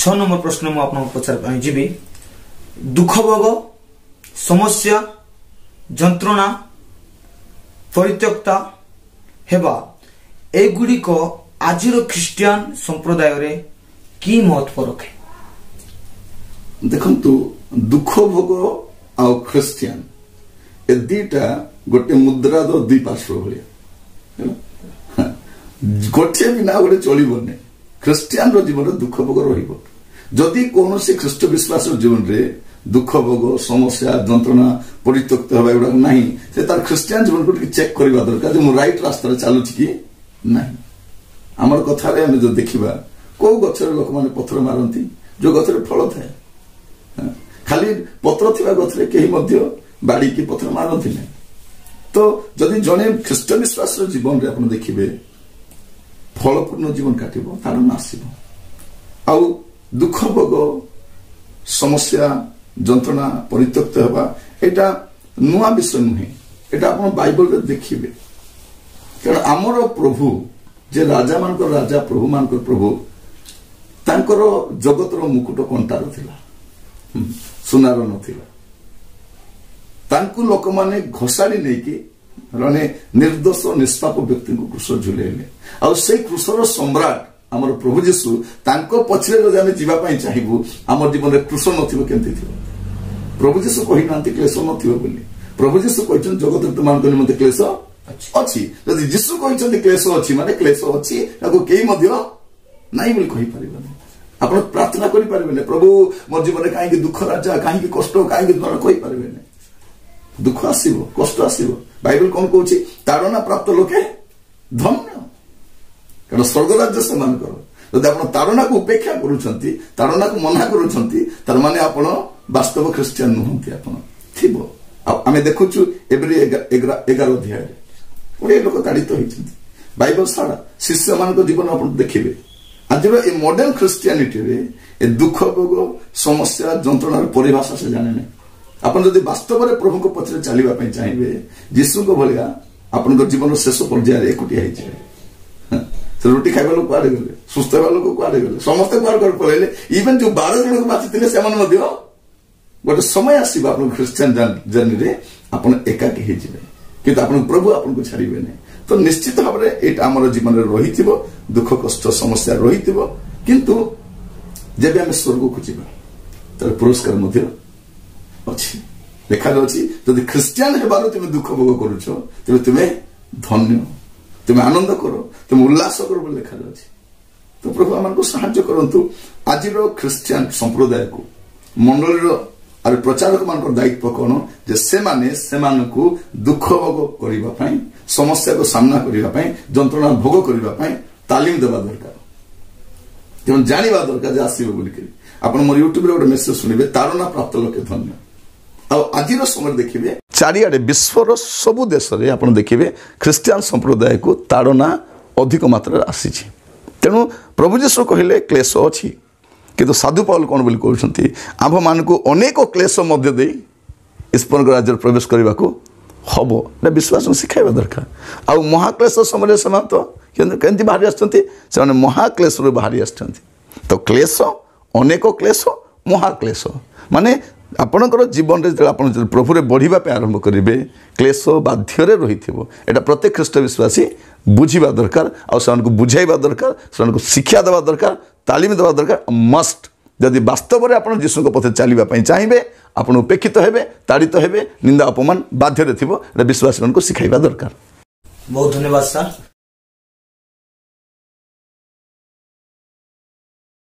6 number प्रश्न मु आपन पचार जीवी दुख भोग समस्या जंत्रणा परित्यक्ता हेबा एगुड़िक आज ख्रिस्टियान संप्रदाय रे की महत्व रखे। देखंतु दुख भोग आ ख्रिस्टियान ए दीटा गोटे मुद्रा दो दुई पार्श्व भाया गोटे बिना गोटे चलने ख्रिस्टियान रो जीवन दुख भोग रहिबो जदि कौन से ख्रिस्ट विश्वास जीवन रे दुख भोग समस्या जंत्रणा परित्यक्त होगा एगुड़ा नहीं से तार ख्रिस्टियान जीवन को चेक करवा दरकार जो राइट रास्ता चलुची कि नहीं। आमर कथा रे हम जो देखिबा को गछर लोक माने पत्थर मारंती जो गछरे फल थाए खाली पत्र थिबा गछरे केही मध्य बाड़ी की पत्थर मारंती नहीं। तो जदि जने ख्रिस्ट विश्वास जीवन रे आपण देखिबे फलपूर्ण जीवन काटिबो तार नासिबो आउ दुख भोग समस्या जंत्रणा परित्यक्त होगा एटा नुआ विषय नुहे एटा आपण बाइबल रे देखिबे कारण आमर प्रभु जे राजा मान राजा प्रभु मान प्रभु तांकर जगतर मुकुट कंटार थिला सुनार नथिला तांकु लोक माने घोषाड़ी नहीं कि रणे निर्दोष निष्पाप व्यक्ति को क्रूस झुलेले आ से क्रूसर सम्राट आमर प्रभु जीशु तांको पछरे जदि आमे जीवा पई चाहिबु आमर जीवन रे क्रूस नथिबो केंति थिबो। प्रभु जीशु कहि नांती क्लेश नथिबो बोली प्रभु जीशु कहछन जगत तुमान को निमंते क्लेश अछि जदि जीशु कहछन क्लेश अछि माने क्लेश अछि ताको केही मध्य नाही बोली कहि परिबने आपण प्रार्थना करि परिबने प्रभु मोर जीवन रे काहे कि दुख राजा काहे कि कष्ट काहे कि द्वारा कहि परिबने दुख आसीबो कष्ट आसीबो बाइबल कोन कहउछि ताड़ना प्राप्त लोके धन्य कारण स्वर्ग राज्य से मान करो जब आप ताड़ना को उपेक्षा करुछंती ताड़ना को मना करुछंती तार माने आपण वास्तव ख्रिस्टियन नहंती आपण थिबो आमे देखुछु एब्री 11 अध्याय रे ओडे लोक ताड़ित होइछंती बाइबल सारा शिष्य मान को जीवन आपण देखिबे आज ए मॉडर्न क्रिश्चियनिटी रे ए दुख भोग समस्या जंत्रणा परिभाषा से जाने नहीं आपण जदि वास्तव रे प्रभु को पछरे चलीबा पई चाहिबे यीशु को भलिया आपण को जीवन शेष पर्याय रे एकुटिया होई छै से रोटी खाइबा लोक कुआडे गले सुस्थ हेबा लोक कुआडे गले समस्त कुआडे पळेले इवन जो 12 जन को बाचिथिले सेमान मध्य गोटे समय आसीबा आपण क्रिश्चियन जर्नी रे आपण एकाकी हे जिवे किंतु आपण प्रभु आपण को छाड़िबे नै तो निश्चित भाव रे एटा हमर जीवन रे रहिथिबो दुख कष्ट समस्या रहिथिबो किंतु जेबे हम स्वर्ग को जिबा तर पुरस्कार मध्य अछि देखा अछि जदि क्रिश्चियन हेबारो तुमे दुख भोग करूछो तबे तुमे धन्य तुम आनंद करो तुम उल्लास करो बोले लिखा जाए। तो प्रभु आमको साहाय्य करंतु आज ख्रिस्टियान संप्रदाय को मंडल और प्रचारक मान दायित्व कौन जे से माने को दुख भोग करिबा पई समस्या को सामना करिबा पई जंत्रणा भोग करिबा पई तालीम देबा दरकार तेन जानिबा दरकार जे आसीबो बोली करी आपण मोर यूट्यूब रे गोटे मेसेज सुनिबे ताड़ना प्राप्त लोके धन्य आज समय देखिए चारिआडे विश्वर सबु देश रे आपण देखिए ख्रिस्टियान संप्रदाय को ताड़ना अधिक मात्रा आसी तेणु प्रभु जीशु कहले क्लेश अच्छी किंतु साधु पाउल कौन बोली कहउछंती आभ मान को अनेक क्लेश मध्य दे ईश्वर राज्य प्रवेश करने को हम ना विश्वास शिखाइबा दरकार आ महाक्लेश समय से तो केमती बाहरी आछंती से महाक्लेश बाहरी आछंती तो क्लेश अनेक क्लेश महाक्लेश माने आपणकर जीवन में आप प्रभु रे बढ़िबा पे आरंभ करेंगे क्लेश बाध्य रही एटा प्रत्येक ख्रीष्ट विश्वासी बुझा दरकार और बुझाइबा दरकार से शिक्षा देवा दरकार तालीम देवा दरकार मस्ट जदि वास्तव में आप जीशु पथे चलने चाहिए आप उपेक्षित हेबे ताड़ित हेबे निंदा अपमान बाध्य विश्वासी को शिखाइबा दरकार। बहुत धन्यवाद सर।